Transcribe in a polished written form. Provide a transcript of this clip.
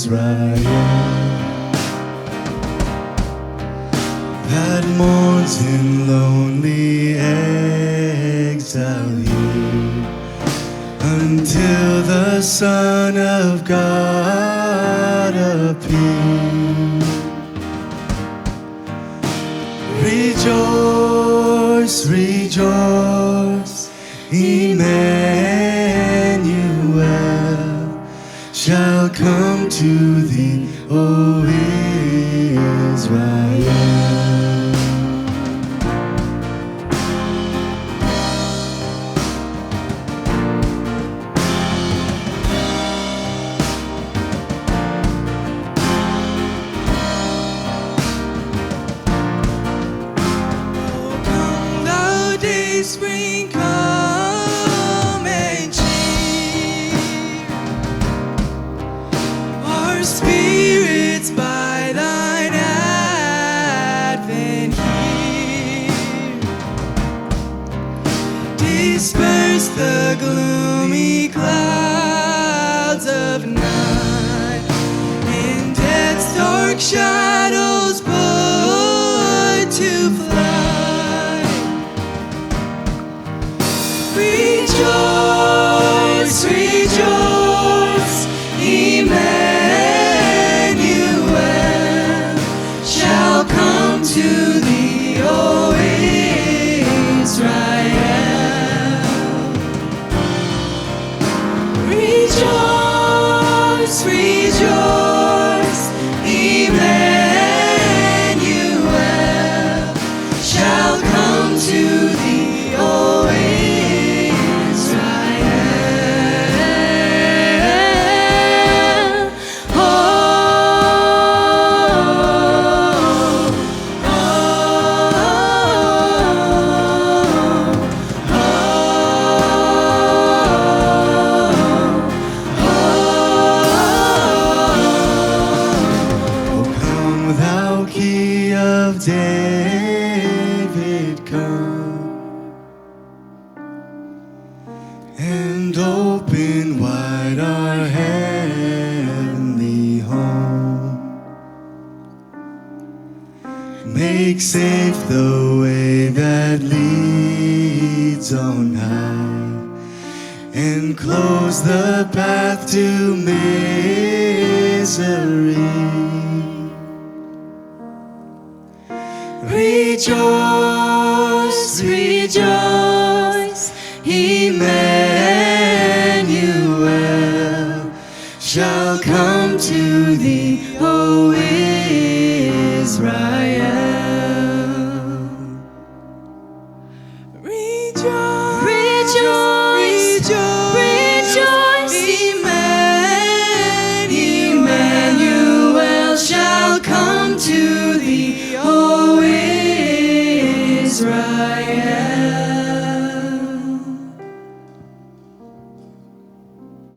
Israel, that mourns in lonely exile here, until the Son of God appear. Rejoice, rejoice, Emmanuel shall come to thee, O Israel. Spring, come and cheer our spirits by thine advent here. Disperse the gloomy clouds of night, and death's dark shadows put to flight. Rejoice, rejoice, Emmanuel shall come to thee, O Israel. Rejoice, rejoice, Emmanuel shall come to thee, O Key of David, come and open wide our heavenly home. Make safe the way that leads on high, and close the path to misery. Rejoice, rejoice, Emmanuel shall come to thee, O Israel. Rejoice, rejoice, rejoice, Emmanuel shall come to thee, O Israel.